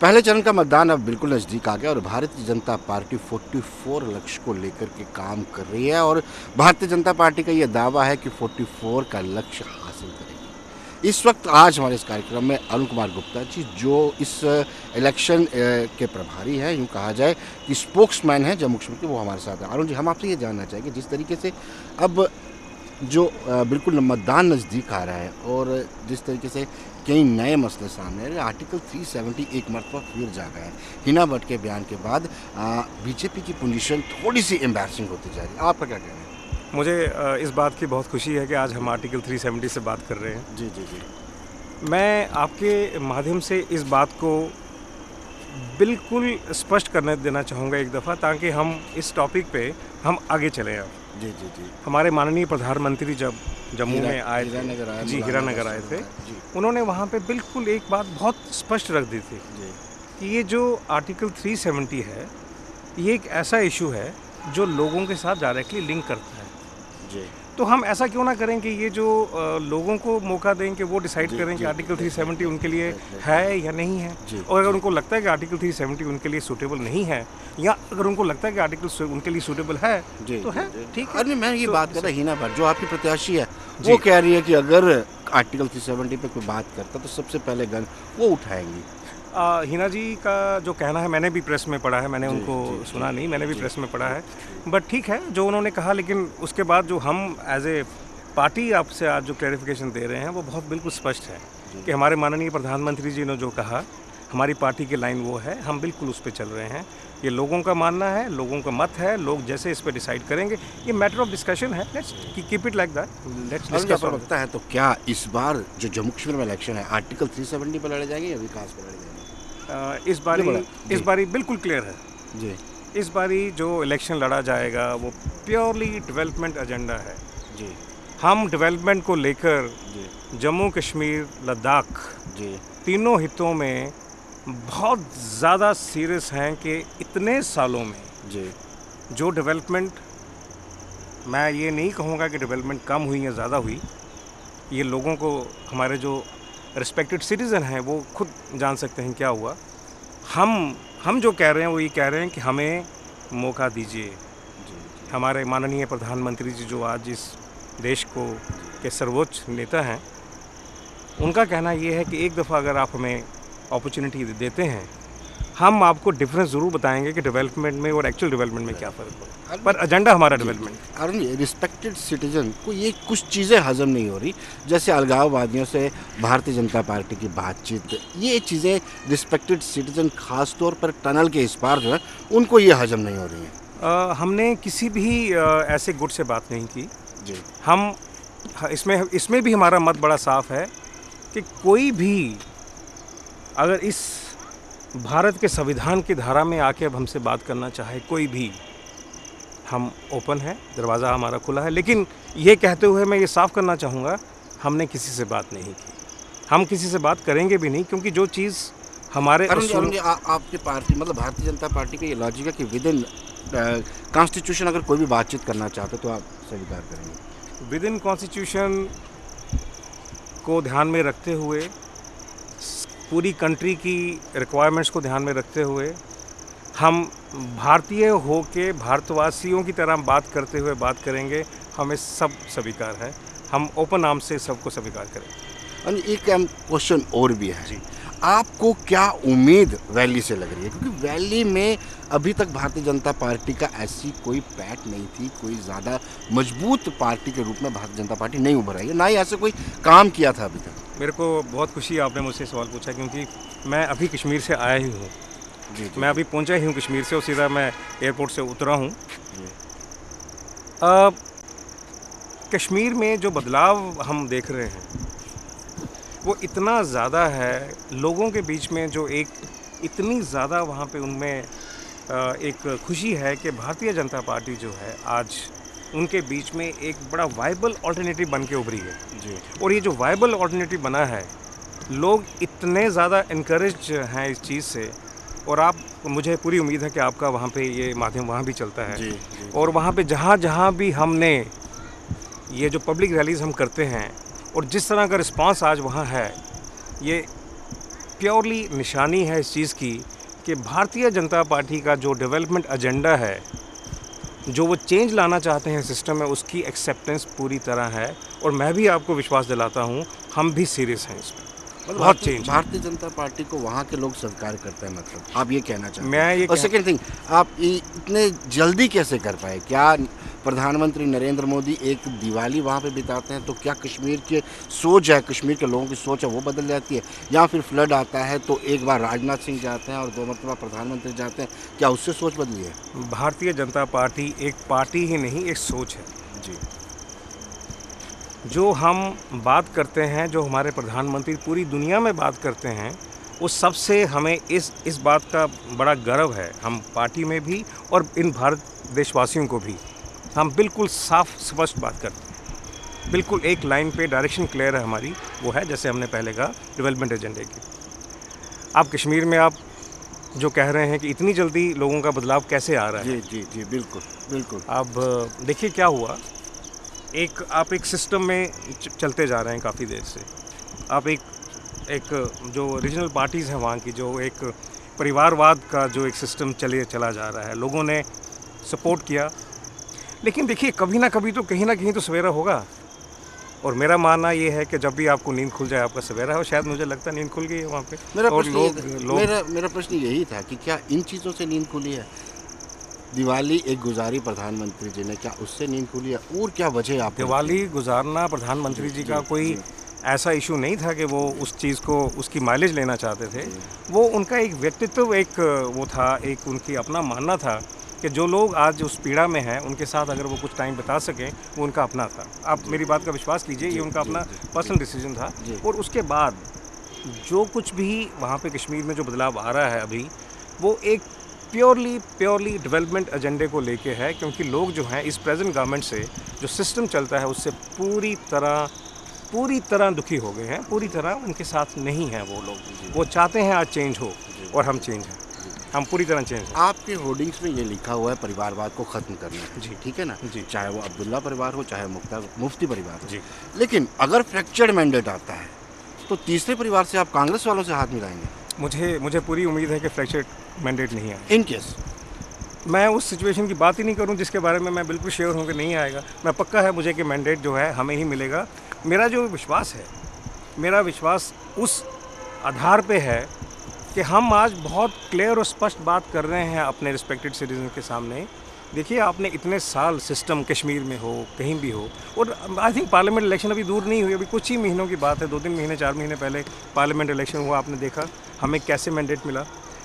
पहले चरण का मतदान अब बिल्कुल नज़दीक आ गया और भारतीय जनता पार्टी 44 लक्ष्य को लेकर के काम कर रही है और भारतीय जनता पार्टी का ये दावा है कि 44 का लक्ष्य हासिल करेगी। इस वक्त आज हमारे इस कार्यक्रम में अरुण कुमार गुप्ता जी, जो इस इलेक्शन के प्रभारी हैं, यूँ कहा जाए कि स्पोक्समैन हैं जम्मू कश्मीर के, वो हमारे साथ हैं। अरुण जी, हम आपसे ये जानना चाहेंगे, जिस तरीके से अब जो बिल्कुल मतदान नज़दीक आ रहा है और जिस तरीके से कई नए मसले सामने आ रहे हैं, आर्टिकल 370 एक मरतबा फिर जागा है। हिना भट्ट के बयान के बाद बीजेपी की पोजीशन थोड़ी सी एम्बैरसिंग होती जा रही है। आपका क्या कहना है? मुझे इस बात की बहुत खुशी है कि आज हम आर्टिकल 370 से बात कर रहे हैं। जी जी जी। मैं आपके माध्यम से इस बात को बिल्कुल स्पष्ट करने देना चाहूँगा एक दफ़ा, ताकि हम इस टॉपिक पे हम आगे चलें। अब जी जी जी। हमारे माननीय प्रधानमंत्री जब जम्मू में आए थे, हीरानगर आए थे, उन्होंने वहाँ पे बिल्कुल एक बात बहुत स्पष्ट रख दी थी कि ये जो आर्टिकल 370 है, ये एक ऐसा इशू है जो लोगों के साथ डायरेक्टली लिंक करता है। जी। तो हम ऐसा क्यों ना करें कि ये जो लोगों को मौका दें कि वो डिसाइड करें कि आर्टिकल 370 उनके लिए है या नहीं है। और अगर उनको लगता है कि आर्टिकल 370 उनके लिए सूटेबल नहीं है, या अगर उनको लगता है कि आर्टिकल उनके लिए सूटेबल है, तो है, ठीक है। अरे मैं ये बात कर रहा हिना भट्ट, जो आपकी प्रत्याशी है, वो कह रही है कि अगर आर्टिकल 370 पे कोई बात करता तो सबसे पहले गन वो उठाएंगी। हिना जी का जो कहना है, मैंने भी प्रेस में पढ़ा है, मैंने उनको सुना नहीं, मैंने भी प्रेस में पढ़ा है। बट ठीक है जो उन्होंने कहा, लेकिन उसके बाद जो हम एज ए पार्टी आपसे आज जो क्लैरिफिकेशन दे रहे हैं वो बहुत बिल्कुल स्पष्ट है कि हमारे माननीय प्रधानमंत्री जी ने जो कहा, हमारी पार्टी की लाइन वो है, हम बिल्कुल उस पर चल रहे हैं। ये लोगों का मानना है, लोगों का मत है, लोग जैसे इस पर डिसाइड करेंगे, ये मैटर ऑफ डिस्कशन है। Let's keep it like that, let's discuss. लगता है तो क्या इस बार जो जम्मू कश्मीर में इलेक्शन है आर्टिकल 370 पर लड़े जाएंगे या विकास पर लड़े जाएंगे? इस बारी बिल्कुल क्लियर है जी। इस बारी जो इलेक्शन लड़ा जाएगा वो प्योरली डेवलपमेंट एजेंडा है जी। हम डेवलपमेंट को लेकर जम्मू कश्मीर, लद्दाख जी, तीनों हितों में बहुत ज़्यादा सीरियस हैं कि इतने सालों में जी, जो डेवलपमेंट, मैं ये नहीं कहूँगा कि डेवलपमेंट कम हुई या ज़्यादा हुई, ये लोगों को, हमारे जो रिस्पेक्टेड सिटीज़न हैं वो खुद जान सकते हैं क्या हुआ। हम जो कह रहे हैं वो ये कह रहे हैं कि हमें मौका दीजिए। हमारे माननीय प्रधानमंत्री जी जो आज इस देश को के सर्वोच्च नेता हैं, उनका कहना ये है कि एक दफ़ा अगर आप हमें अपॉर्चुनिटी देते हैं, हम आपको डिफरेंस ज़रूर बताएंगे कि डेवलपमेंट में और एक्चुअल डेवलपमेंट में क्या फ़र्क हो, पर एजेंडा हमारा डेवलपमेंट। अरुण, रिस्पेक्टेड सिटीजन को ये कुछ चीज़ें हजम नहीं हो रही, जैसे अलगाववादियों से भारतीय जनता पार्टी की बातचीत, ये चीज़ें रिस्पेक्टेड सिटीजन खास तौर पर टनल के इस पार जो है उनको ये हजम नहीं हो रही हैं। हमने किसी भी ऐसे गुट से बात नहीं की जी। हम इसमें भी हमारा मत बड़ा साफ है कि कोई भी अगर इस भारत के संविधान की धारा में आके अब हमसे बात करना चाहे, कोई भी, हम ओपन है, दरवाज़ा हमारा खुला है। लेकिन ये कहते हुए मैं ये साफ करना चाहूँगा, हमने किसी से बात नहीं की, हम किसी से बात करेंगे भी नहीं, क्योंकि जो चीज़ हमारे आपकी पार्टी मतलब भारतीय जनता पार्टी का ये लॉजिक है कि विद इन कॉन्स्टिट्यूशन अगर कोई भी बातचीत करना चाहते तो आप स्वीकार करेंगे? विद इन कॉन्स्टिट्यूशन को ध्यान में रखते हुए, पूरी कंट्री की रिक्वायरमेंट्स को ध्यान में रखते हुए, हम भारतीय हो के भारतवासियों की तरह बात करते हुए बात करेंगे। हमें सब स्वीकार है, हम ओपन आर्म से सबको स्वीकार करेंगे। और एक क्वेश्चन और भी है जी, आपको क्या उम्मीद वैली से लग रही है? क्योंकि वैली में अभी तक भारतीय जनता पार्टी का ऐसी कोई पैठ नहीं थी, कोई ज़्यादा मजबूत पार्टी के रूप में भारतीय जनता पार्टी नहीं उभर आई है, ना ही ऐसे कोई काम किया था अभी तक। मेरे को बहुत खुशी है आपने मुझसे सवाल पूछा, क्योंकि मैं अभी कश्मीर से आया ही हूँ। जी। मैं अभी पहुँचा ही हूँ कश्मीर से और सीधा मैं एयरपोर्ट से उतरा हूँ। कश्मीर में जो बदलाव हम देख रहे हैं वो इतना ज़्यादा है, लोगों के बीच में जो एक इतनी ज़्यादा वहाँ पे उनमें एक खुशी है कि भारतीय जनता पार्टी जो है आज उनके बीच में एक बड़ा वाइबल अल्टरनेटिव बन के उभरी है जी। और ये जो वाइबल अल्टरनेटिव बना है, लोग इतने ज़्यादा इनकरेज हैं इस चीज़ से, और आप, मुझे पूरी उम्मीद है कि आपका वहाँ पे ये माध्यम वहाँ भी चलता है। जी। और वहाँ पे जहाँ भी हमने ये जो पब्लिक रैलीज़ हम करते हैं और जिस तरह का रिस्पांस आज वहाँ है, ये प्योरली निशानी है इस चीज़ की कि भारतीय जनता पार्टी का जो डेवलपमेंट एजेंडा है, जो वो चेंज लाना चाहते हैं सिस्टम में, उसकी एक्सेप्टेंस पूरी तरह है। और मैं भी आपको विश्वास दिलाता हूँ, हम भी सीरियस हैं इसमें। बहुत चेंज। भारतीय जनता पार्टी को वहाँ के लोग स्वीकार करते हैं, मतलब आप ये कहना चाहते हैं? मैं ये और सेकंड थिंग, आप इतने जल्दी कैसे कर पाए? क्या प्रधानमंत्री नरेंद्र मोदी एक दिवाली वहाँ पे बिताते हैं तो क्या कश्मीर के सोच है, कश्मीर के लोगों की सोच है वो बदल जाती है? या फिर फ्लड आता है तो एक बार राजनाथ सिंह जाते हैं और 2 मरतबा प्रधानमंत्री जाते हैं, क्या उससे सोच बदली है? भारतीय जनता पार्टी एक पार्टी ही नहीं, एक सोच है जी। जो हम बात करते हैं, जो हमारे प्रधानमंत्री पूरी दुनिया में बात करते हैं, उस सबसे हमें इस बात का बड़ा गर्व है। हम पार्टी में भी और इन भारत देशवासियों को भी हम बिल्कुल साफ स्पष्ट बात करते हैं, बिल्कुल एक लाइन पे डायरेक्शन क्लियर है हमारी, वो है जैसे हमने पहले कहा डेवलपमेंट एजेंडे की। आप कश्मीर में आप जो कह रहे हैं कि इतनी जल्दी लोगों का बदलाव कैसे आ रहा है, जी जी जी, बिल्कुल बिल्कुल। अब देखिए क्या हुआ। आप एक सिस्टम में चलते जा रहे हैं काफ़ी देर से। आप एक जो रीजनल पार्टीज़ हैं वहाँ की, जो एक परिवारवाद का जो एक सिस्टम चला जा रहा है, लोगों ने सपोर्ट किया। लेकिन देखिए कभी ना कभी तो कहीं ना कहीं तो सवेरा होगा। और मेरा मानना ये है कि जब भी आपको नींद खुल जाए आपका सवेरा हो। शायद मुझे लगता है नींद खुल गई है वहाँ पे। मेरा प्रश्न यही था कि क्या इन चीज़ों से नींद खुली है? दिवाली एक गुजारी प्रधानमंत्री जी ने, क्या उससे नींद खुली है? और क्या वजह आप? दिवाली गुजारना प्रधानमंत्री जी का कोई ऐसा इशू नहीं था कि वो उस चीज़ को उसकी माइलेज लेना चाहते थे। वो उनका एक व्यक्तित्व, एक वो था, एक उनकी अपना मानना था कि जो लोग आज उस पीड़ा में हैं उनके साथ अगर वो कुछ टाइम बिता सकें, वो उनका अपना था। आप मेरी बात का विश्वास कीजिए, ये उनका अपना पर्सनल डिसीजन था। और उसके बाद जो कुछ भी वहाँ पे कश्मीर में जो बदलाव आ रहा है अभी, वो एक प्योरली डेवलपमेंट एजेंडे को लेके है। क्योंकि लोग जो हैं इस प्रेजेंट गवर्नमेंट से, जो सिस्टम चलता है उससे पूरी तरह दुखी हो गए हैं, पूरी तरह उनके साथ नहीं हैं वो लोग। वो चाहते हैं आज चेंज हो, और हम चेंज हैं, हम पूरी तरह चेंज हैं। आपके होर्डिंग्स में ये लिखा हुआ है परिवारवाद को ख़त्म करना। जी, ठीक है ना जी। चाहे वो अब्दुल्ला परिवार हो, चाहे मुफ्ती परिवार हो। जी। लेकिन अगर फ्रैक्चर्ड मैंडेट आता है तो तीसरे परिवार से आप कांग्रेस वालों से हाथ मिलाएंगे? मुझे पूरी उम्मीद है कि फ्रैक्चर्ड मैंडेट नहीं आए। इन केस मैं उस सिचुएशन की बात ही नहीं करूं जिसके बारे में मैं बिल्कुल श्योर हूं कि नहीं आएगा। मैं पक्का है मुझे कि मैंडेट जो है हमें ही मिलेगा। मेरा जो विश्वास है, मेरा विश्वास उस आधार पे है कि हम आज बहुत क्लियर और स्पष्ट बात कर रहे हैं अपने रिस्पेक्टेड सिटीजन के सामने। देखिए आपने इतने साल सिस्टम कश्मीर में हो, कहीं भी हो, और आई थिंक पार्लियामेंट इलेक्शन अभी दूर नहीं हुई, अभी कुछ ही महीनों की बात है, 2-3 महीने 4 महीने पहले पार्लियामेंट इलेक्शन हुआ। आपने देखा हमें कैसे मैंडेट मिला।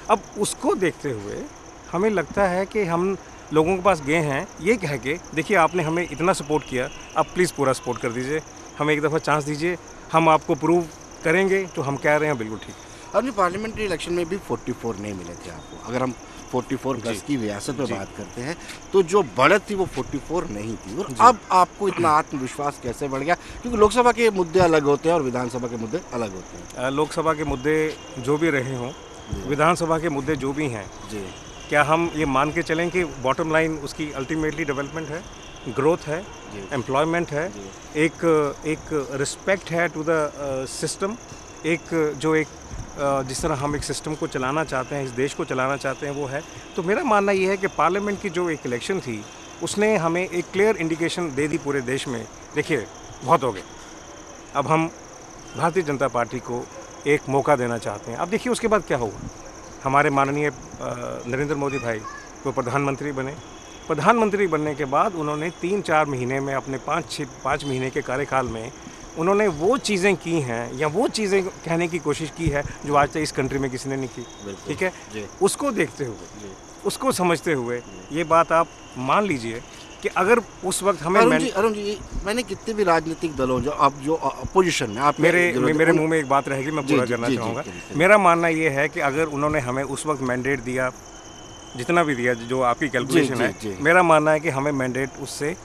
अब उसको देखते हुए हमें लगता है कि हम लोगों के पास गए हैं ये कह के, देखिए आपने हमें इतना सपोर्ट किया, अब प्लीज़ पूरा सपोर्ट कर दीजिए, हमें एक दफ़ा चांस दीजिए, हम आपको प्रूव करेंगे। तो हम कह रहे हैं बिल्कुल ठीक। अपनी पार्लियामेंट्री इलेक्शन में भी 44 नहीं मिले थे आपको। अगर हम 44 प्लस की रियासत में बात करते हैं तो जो बढ़त थी वो 44 नहीं थी। और अब आपको इतना आत्मविश्वास कैसे बढ़ गया? क्योंकि लोकसभा के मुद्दे अलग होते हैं और विधानसभा के मुद्दे अलग होते हैं। लोकसभा के मुद्दे जो भी रहे हों, विधानसभा के मुद्दे जो भी हैं जी, क्या हम ये मान के चलें कि बॉटम लाइन उसकी अल्टीमेटली डेवलपमेंट है, ग्रोथ है, एम्प्लॉयमेंट है, एक रिस्पेक्ट है टू द सिस्टम, एक जिस तरह हम एक सिस्टम को चलाना चाहते हैं, इस देश को चलाना चाहते हैं, वो है। तो मेरा मानना ये है कि पार्लियामेंट की जो एक इलेक्शन थी उसने हमें एक क्लियर इंडिकेशन दे दी पूरे देश में। देखिए बहुत हो गए, अब हम भारतीय जनता पार्टी को एक मौका देना चाहते हैं। अब देखिए उसके बाद क्या होगा। हमारे माननीय नरेंद्र मोदी भाई वो प्रधानमंत्री बने। प्रधानमंत्री बनने के बाद उन्होंने 3-4 महीने में, अपने 5 महीने के कार्यकाल में, उन्होंने वो चीज़ें की हैं या वो चीज़ें कहने की कोशिश की है जो आज तक इस कंट्री में किसी ने नहीं की। ठीक है, उसको देखते हुए, उसको समझते हुए ये बात आप मान लीजिए कि अगर उस वक्त हमें अरुण जी, मैंने कितने भी राजनीतिक दलों जो अपोजिशन में आप मेरे मुंह में एक बात रहेगी, मैं पूरा करना चाहूँगा। मेरा मानना ये है कि अगर उन्होंने हमें उस वक्त मैंडेट दिया, जितना भी दिया, जो आपकी कैलकुलेशन है, मेरा मानना है कि हमें मैंडेट उससे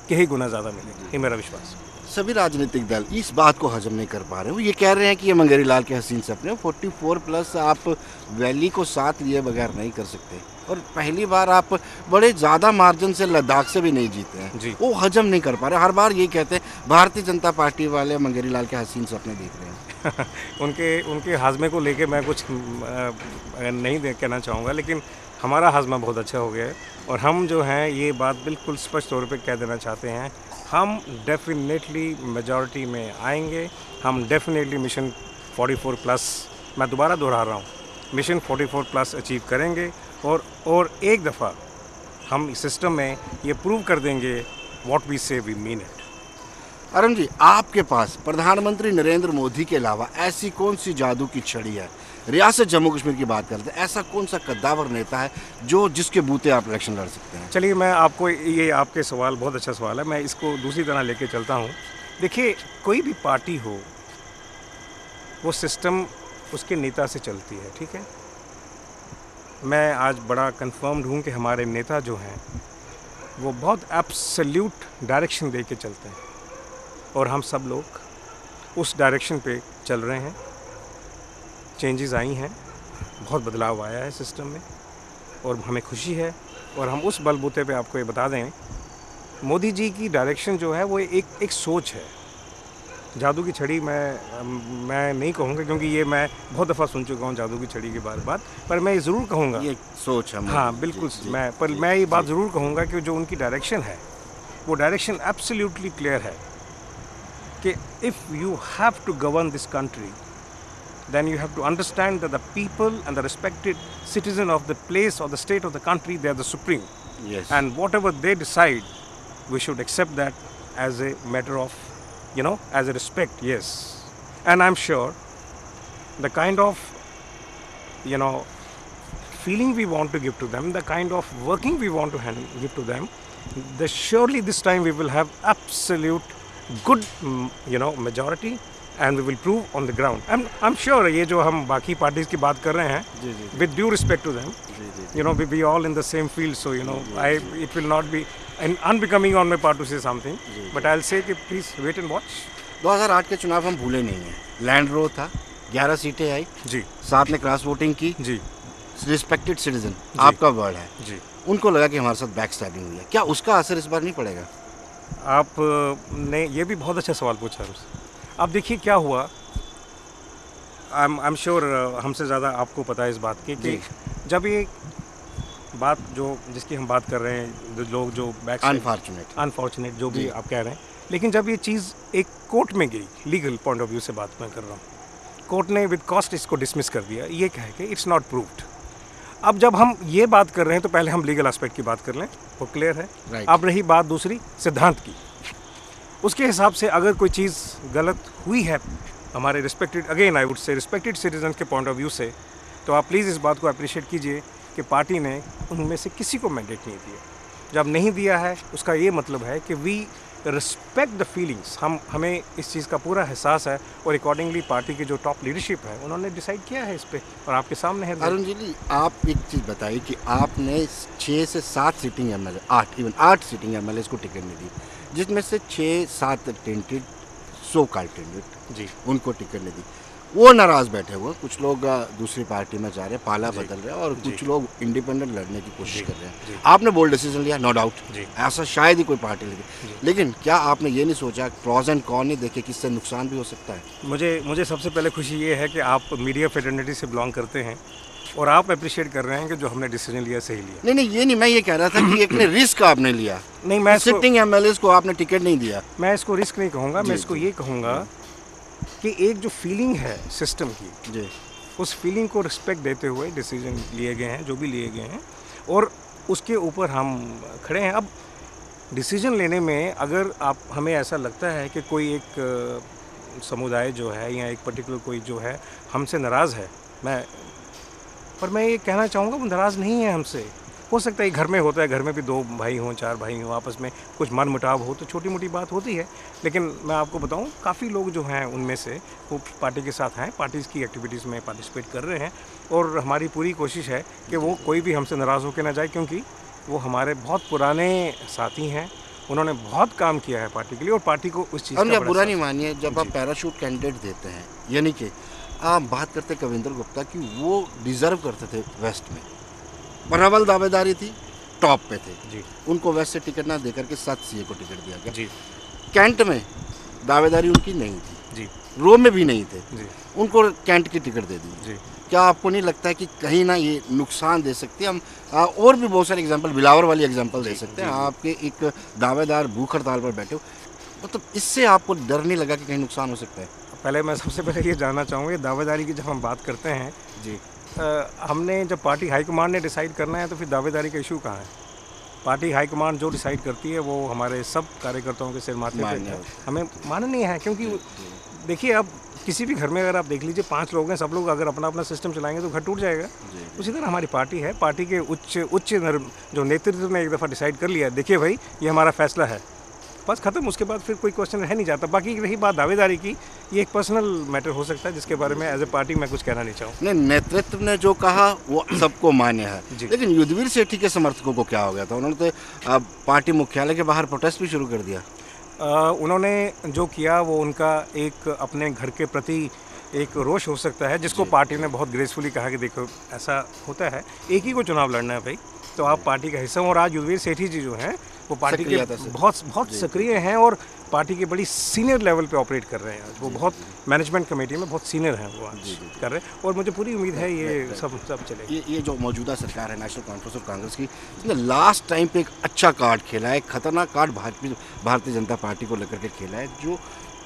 कई गुना ज़्यादा मिलेगा। ये मेरा विश्वास है। सभी राजनीतिक दल इस बात को हजम नहीं कर पा रहे। वो ये कह रहे हैं कि ये मंगेरी लाल के हसीन सपने, 44 प्लस आप वैली को साथ लिए बगैर नहीं कर सकते। और पहली बार आप बड़े ज़्यादा मार्जिन से लद्दाख से भी नहीं जीते हैं जी। वो हजम नहीं कर पा रहे। हर बार ये कहते हैं भारतीय जनता पार्टी वाले मंगेरी लाल के हसीन सपने देख रहे हैं। उनके उनके हाजमे को लेके मैं कुछ नहीं कहना चाहूँगा, लेकिन हमारा हाजमा बहुत अच्छा हो गया है और हम जो हैं ये बात बिल्कुल स्पष्ट तौर पे कह देना चाहते हैं, हम डेफिनेटली मेजॉरिटी में आएंगे। हम डेफिनेटली मिशन 44 प्लस, मैं दोबारा दोहरा रहा हूँ, मिशन 44 प्लस अचीव करेंगे और एक दफ़ा हम इस सिस्टम में ये प्रूव कर देंगे व्हाट वी से we mean it. Arun ji, आपके पास प्रधानमंत्री नरेंद्र मोदी के अलावा ऐसी कौन सी जादू की छड़ी है? रियासत जम्मू कश्मीर की बात करते हैं, ऐसा कौन सा कद्दावर नेता है जो जिसके बूते आप इलेक्शन लड़ सकते हैं? चलिए, मैं आपको ये आपके सवाल बहुत अच्छा सवाल है, मैं इसको दूसरी तरह लेके चलता हूँ। देखिए, कोई भी पार्टी हो वो सिस्टम उसके नेता से चलती है, ठीक है। मैं आज बड़ा कन्फर्म्ड हूँ कि हमारे नेता जो हैं वो बहुत एब्सोल्यूट डायरेक्शन दे के चलते हैं और हम सब लोग उस डायरेक्शन पे चल रहे हैं। चेंजेस आई हैं, बहुत बदलाव आया है सिस्टम में और हमें खुशी है। और हम उस बलबूते पे आपको ये बता दें, मोदी जी की डायरेक्शन जो है वो एक सोच है। जादू की छड़ी मैं नहीं कहूँगा, क्योंकि ये मैं बहुत दफ़ा सुन चुका हूँ जादू की छड़ी की बात, पर मैं ये ज़रूर कहूँगा, ये सोच है। हाँ बिल्कुल, मैं ये बात ज़रूर कहूँगा कि जो उनकी डायरेक्शन है वो डायरेक्शन एब्सोल्युटली क्लियर है कि if you have to govern this country then you have to understand that the people and the respected citizen of the place or the state of the country, they are the supreme. Yes. And whatever they decide, we should accept that as a matter of, as a respect, yes. And I'm sure the kind of, feeling we want to give to them, the kind of working we want to give to them, surely this time we will have absolute good, majority. And we will prove on the ground. I'm sure ये जो हम बाकी parties की बात कर रहे हैं, with due respect to them, we all in the same field, so it will not be unbecoming on my part to say something, but I'll say कि please wait and watch. 2008 के चुनाव हम भूले नहीं हैं। लैंड रो था, 11 सीटें आई जी, 7 ने क्रॉस वोटिंग की जी, रिस्पेक्टेड सिटीजन आपका वर्ड है जी, उनको लगा कि हमारे साथ बैक स्टैबिंग हुई है, क्या उसका असर इस बार नहीं पड़ेगा? आपने ये भी बहुत अच्छा सवाल पूछा है। अब देखिए क्या हुआ, आई एम श्योर हमसे ज़्यादा आपको पता है इस बात की कि जब ये बात जिसकी हम बात कर रहे हैं, लोग जो बैक अनफॉर्चुनेट जो भी आप कह रहे हैं, लेकिन जब ये चीज़ एक कोर्ट में गई, लीगल पॉइंट ऑफ व्यू से बात मैं कर रहा हूँ, कोर्ट ने विद कॉस्ट इसको डिसमिस कर दिया, ये कह के इट्स नॉट प्रूव्ड। अब जब हम ये बात कर रहे हैं तो पहले हम लीगल एस्पेक्ट की बात कर लें, वो क्लियर है। अब रही बात दूसरी सिद्धांत की, उसके हिसाब से अगर कोई चीज़ गलत हुई है हमारे respected, again I would say respected citizen के पॉइंट ऑफ व्यू से, तो आप प्लीज़ इस बात को अप्रिशिएट कीजिए कि पार्टी ने उनमें से किसी को मैंडेट नहीं दिया। जब नहीं दिया है उसका ये मतलब है कि वी रिस्पेक्ट द फीलिंग्स, हमें इस चीज़ का पूरा एहसास है और अकॉर्डिंगली पार्टी की जो टॉप लीडरशिप है उन्होंने डिसाइड किया है इस पर और आपके सामने है। अरुण जी, आप एक चीज़ बताइए कि आपने 6 से 7 सीटिंग एमएलए, 8 सीटिंग एमएलए को टिकट नहीं दी, जिसमें से 6-7 टेंटेड, सो कॉल्ड टेंटेड जी, उनको टिकट नहीं दी। वो नाराज़ बैठे हुए, कुछ लोग दूसरी पार्टी में जा रहे हैं, पाला बदल रहे हैं और कुछ लोग इंडिपेंडेंट लड़ने की कोशिश कर रहे हैं। आपने बोल्ड डिसीजन लिया, नो डाउट, ऐसा शायद ही कोई पार्टी लेगी, लेकिन क्या आपने ये नहीं सोचा प्रॉज एंड कॉन नहीं देखे कि इससे नुकसान भी हो सकता है? मुझे सबसे पहले खुशी ये है कि आप मीडिया फेटर्निटी से बिलोंग करते हैं और आप अप्रिशिएट कर रहे हैं कि जो हमने डिसीजन लिया सही लिया। नहीं, ये नहीं, मैं ये कह रहा था कि एक रिस्क आपने लिया। नहीं, मैं सिटिंग एमएलए को आपने टिकट नहीं दिया। मैं इसको रिस्क नहीं कहूँगा, मैं इसको ये कहूँगा कि एक जो फीलिंग है सिस्टम की जी, उस फीलिंग को रिस्पेक्ट देते हुए डिसीजन लिए गए हैं जो भी लिए गए हैं और उसके ऊपर हम खड़े हैं। अब डिसीजन लेने में अगर हमें ऐसा लगता है कि कोई एक समुदाय जो है या एक पर्टिकुलर कोई जो है हमसे नाराज़ है, पर मैं ये कहना चाहूँगा वो नाराज़ नहीं है हमसे। हो सकता है घर में होता है, घर में भी 2 भाई हों, 4 भाई हों, आपस में कुछ मन मुटाव हो तो छोटी मोटी बात होती है, लेकिन मैं आपको बताऊं काफ़ी लोग जो हैं उनमें से वो पार्टी के साथ हैं, पार्टीज़ की एक्टिविटीज़ में पार्टिसिपेट कर रहे हैं और हमारी पूरी कोशिश है कि वो कोई भी हमसे नाराज़ होकर ना जाए, क्योंकि वो हमारे बहुत पुराने साथी हैं, उन्होंने बहुत काम किया है पार्टी के लिए और पार्टी को उस चीज़ का बुरा नहीं मानिए। जब आप पैराशूट कैंडिडेट देते हैं, यानी कि आप बात करते कविंदर गुप्ता की, वो डिज़र्व करते थे वेस्ट में, प्रबल दावेदारी थी, टॉप पे थे। जी उनको वेस्ट से टिकट ना देकर के साथ सीए को टिकट दिया गया। जी कैंट में दावेदारी उनकी नहीं थी, जी रोम में भी नहीं थे, जी उनको कैंट की टिकट दे दी। जी। क्या आपको नहीं लगता है कि कहीं ना ये नुकसान दे सकती है? हम और भी बहुत सारे एग्जांपल, बिलावर वाली एग्जांपल दे सकते हैं। आपके एक दावेदार भूख हड़ताल पर बैठे हो, मतलब इससे आपको डर नहीं लगा कि कहीं नुकसान हो सकता है? पहले मैं सबसे पहले ये जानना चाहूँगा, दावेदारी की जब हम बात करते हैं, जी हमने जब पार्टी हाईकमांड ने डिसाइड करना है तो फिर दावेदारी का इशू कहाँ है? पार्टी हाईकमांड जो डिसाइड करती है वो हमारे सब कार्यकर्ताओं के सिर माथे पे मान्य है। होता है। हमें माननीय है, क्योंकि देखिए अब किसी भी घर में अगर आप देख लीजिए 5 लोग हैं, सब लोग अगर अपना अपना सिस्टम चलाएंगे तो घर टूट जाएगा। जी उसी तरह हमारी पार्टी है, पार्टी के उच्च जो नेतृत्व ने एक दफ़ा डिसाइड कर लिया, देखिए भाई ये हमारा फैसला है, बस खत्म। उसके बाद फिर कोई क्वेश्चन रह नहीं जाता। बाकी रही बात दावेदारी की, ये एक पर्सनल मैटर हो सकता है जिसके बारे में एज ए पार्टी मैं कुछ कहना नहीं चाहूँ। नहीं, नेतृत्व ने जो कहा वो सबको मान्य है, जी। लेकिन युद्धवीर सेठी के समर्थकों को क्या हो गया था? उन्होंने तो पार्टी मुख्यालय के बाहर प्रोटेस्ट भी शुरू कर दिया। उन्होंने जो किया वो उनका एक अपने घर के प्रति एक रोष हो सकता है, जिसको जी। पार्टी ने बहुत ग्रेसफुली कहा कि देखो ऐसा होता है, एक ही को चुनाव लड़ना है भाई, तो आप पार्टी का हिस्सा हो। और आज युद्धवीर सेठी जी जो हैं वो पार्टी के सक्रियता से। बहुत जी, सक्रिय हैं और पार्टी के बड़ी सीनियर लेवल पे ऑपरेट कर रहे हैं आज। वो बहुत मैनेजमेंट कमेटी में बहुत सीनियर हैं वो आज कर रहे हैं, और मुझे पूरी उम्मीद है ये सब चलेगा। ये जो मौजूदा सरकार है नेशनल कॉन्फ्रेंस ऑफ कांग्रेस की, इसने लास्ट टाइम पे एक अच्छा कार्ड खेला है, एक खतरनाक कार्ड भारतीय जनता पार्टी को लेकर के खेला है। जो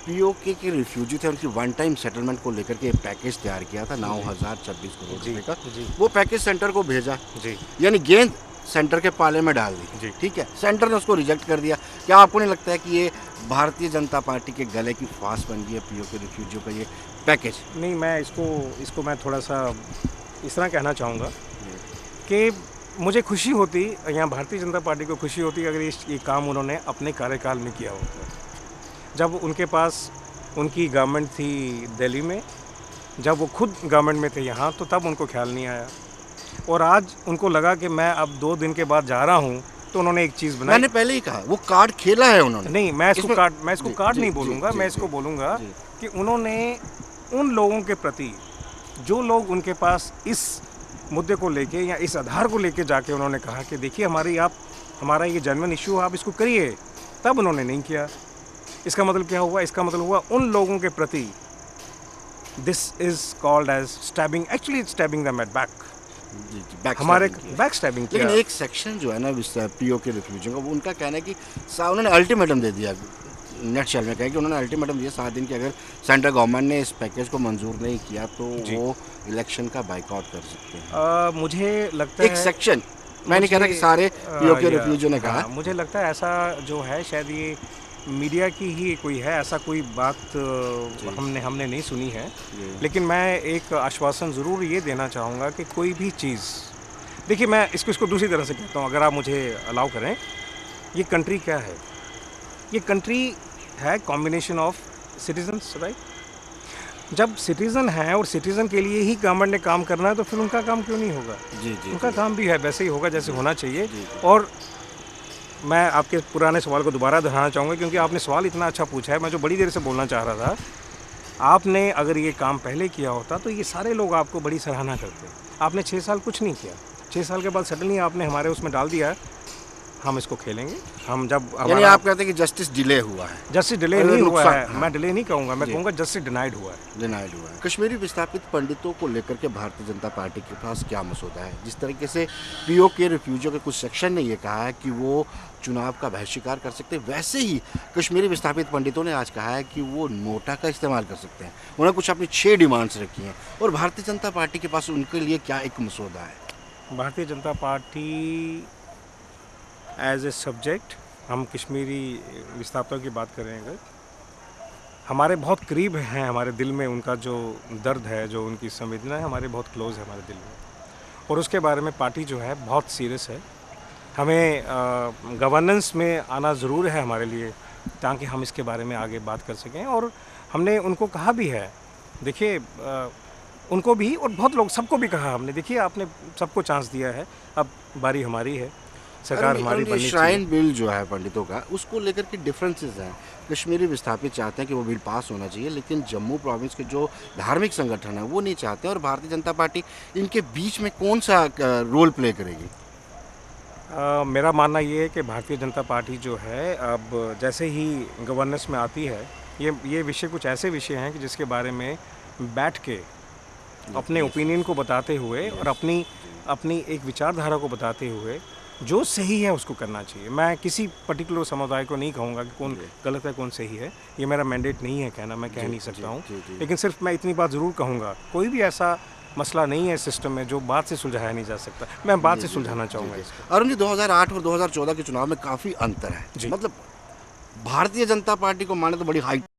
पीओके के रिफ्यूजी थे उनकी वन टाइम सेटलमेंट को लेकर के पैकेज तैयार किया था 9,026 करोड़ रुपए का। जी वो पैकेज सेंटर को भेजा, जी यानी गेंद सेंटर के पाले में डाल दी। जी। ठीक है, सेंटर ने उसको रिजेक्ट कर दिया। क्या आपको नहीं लगता है कि ये भारतीय जनता पार्टी के गले की फांस बन गई है पीओके रिफ्यूजियों का ये पैकेज? नहीं, मैं इसको मैं थोड़ा सा इस तरह कहना चाहूँगा कि मुझे खुशी होती, यहाँ भारतीय जनता पार्टी को खुशी होती अगर ये काम उन्होंने अपने कार्यकाल में किया होता। जब उनके पास उनकी गवर्नमेंट थी दिल्ली में, जब वो खुद गवर्नमेंट में थे यहाँ, तो तब उनको ख्याल नहीं आया। और आज उनको लगा कि मैं अब 2 दिन के बाद जा रहा हूँ, तो उन्होंने एक चीज़ बनाई। मैंने पहले ही कहा वो कार्ड खेला है उन्होंने। नहीं, मैं इसको जी, कार्ड जी, नहीं जी, बोलूँगा, जी, मैं जी, इसको बोलूँगा जी। कि उन्होंने उन लोगों के प्रति, जो लोग उनके पास इस मुद्दे को लेके या इस आधार को लेके जाके उन्होंने कहा कि देखिए हमारा ये जेन्युइन इशू है, आप इसको करिए, तब उन्होंने नहीं किया। इसका मतलब क्या हुआ? इसका मतलब हुआ उन लोगों के प्रति this is called as stabbing, actually stabbing them at back. जी, जी, बैक हमारे स्टैबिंग किया। बैक स्टैबिंग लेकिन किया। एक सेक्शन जो है ना पीओके रिफ्यूजियों का, वो उनका कहना है कि उन्होंने अल्टीमेटम दे दिया। नेटशेल में कहा कि उन्होंने अल्टीमेटम दिया 7 दिन कि अगर सेंट्रल गवर्नमेंट ने इस पैकेज को मंजूर नहीं किया तो वो इलेक्शन का बाइकआउट कर सकते हैं। मुझे लगता एक है सेक्शन, मैं नहीं कह रहा कि सारे पीओके रिफ्यूजियों ने कहा। मुझे लगता है ऐसा जो है शायद ये मीडिया की ही कोई है, ऐसा कोई बात हमने नहीं सुनी है। लेकिन मैं एक आश्वासन ज़रूर ये देना चाहूँगा कि कोई भी चीज़, देखिए मैं इसको दूसरी तरह से कहता हूँ, अगर आप मुझे अलाउ करें। ये कंट्री क्या है? ये कंट्री है कॉम्बिनेशन ऑफ सिटीजन्स, राइट? जब सिटीज़न हैं और सिटीज़न के लिए ही गवर्नमेंट ने काम करना है, तो फिर उनका काम क्यों नहीं होगा? जी जी। उनका काम भी है, वैसे ही होगा जैसे होना चाहिए। जी। और मैं आपके पुराने सवाल को दोबारा दोहराना चाहूँगा, क्योंकि आपने सवाल इतना अच्छा पूछा है, मैं जो बड़ी देर से बोलना चाह रहा था। आपने अगर ये काम पहले किया होता तो ये सारे लोग आपको बड़ी सराहना करते। आपने 6 साल कुछ नहीं किया, 6 साल के बाद सडनली आपने हमारे उसमें डाल दिया हम इसको खेलेंगे। हम जब यानी आप कहते हैं कि जस्टिस डिले हुआ है? जस्टिस डिले नहीं हुआ है, मैं डिले नहीं कहूँगा, मैं कहूँगा जस्टिस डिनाइड हुआ है। डिनाइड हुआ है। कश्मीरी विस्थापित पंडितों को लेकर के भारतीय जनता पार्टी के पास क्या मसौदा है? जिस तरीके से पीओके रिफ्यूजियों के कुछ सेक्शन ने ये कहा है कि वो चुनाव का बहिष्कार कर सकते हैं, वैसे ही कश्मीरी विस्थापित पंडितों ने आज कहा है कि वो नोटा का इस्तेमाल कर सकते हैं। उन्होंने कुछ अपनी 6 डिमांड्स रखी हैं, और भारतीय जनता पार्टी के पास उनके लिए क्या एक मसौदा है? Bharatiya Janata party as a subject, हम कश्मीरी विस्थापितों की बात करें अगर, हमारे बहुत करीब हैं, हमारे दिल में उनका जो दर्द है, जो उनकी संवेदना है, हमारे बहुत क्लोज है हमारे दिल में। और उसके बारे में पार्टी जो है बहुत सीरियस है। हमें गवर्नेंस में आना ज़रूर है हमारे लिए, ताकि हम इसके बारे में आगे बात कर सकें। और हमने उनको कहा भी है, देखिए उनको भी और बहुत लोग सबको भी कहा हमने, देखिए आपने सबको चांस दिया है, अब बारी हमारी है। सरकार हमारी बननी चाहिए। श्राइन बिल जो है पंडितों का, उसको लेकर के डिफरेंसेस हैं। कश्मीरी विस्थापित चाहते हैं कि वो बिल पास होना चाहिए, लेकिन जम्मू प्रोविंस के जो धार्मिक संगठन है वो नहीं चाहते। और भारतीय जनता पार्टी इनके बीच में कौन सा रोल प्ले करेगी? मेरा मानना ये है कि भारतीय जनता पार्टी जो है अब जैसे ही गवर्नेंस में आती है, ये विषय कुछ ऐसे विषय हैं कि जिसके बारे में बैठ के अपने ओपिनियन को बताते हुए और अपनी एक विचारधारा को बताते हुए जो सही है उसको करना चाहिए। मैं किसी पर्टिकुलर समुदाय को नहीं कहूँगा कि कौन गलत है कौन सही है, ये मेरा मैंडेट नहीं है कहना, मैं कह नहीं सकता हूँ। लेकिन सिर्फ मैं इतनी बात ज़रूर कहूँगा, कोई भी ऐसा मसला नहीं है सिस्टम में जो बात से सुलझाया नहीं जा सकता। मैं बात से सुलझाना चाहूँगा इसको। अरुण जी, 2008 और 2014 के चुनाव में काफ़ी अंतर है। मतलब भारतीय जनता पार्टी को माने तो बड़ी हाई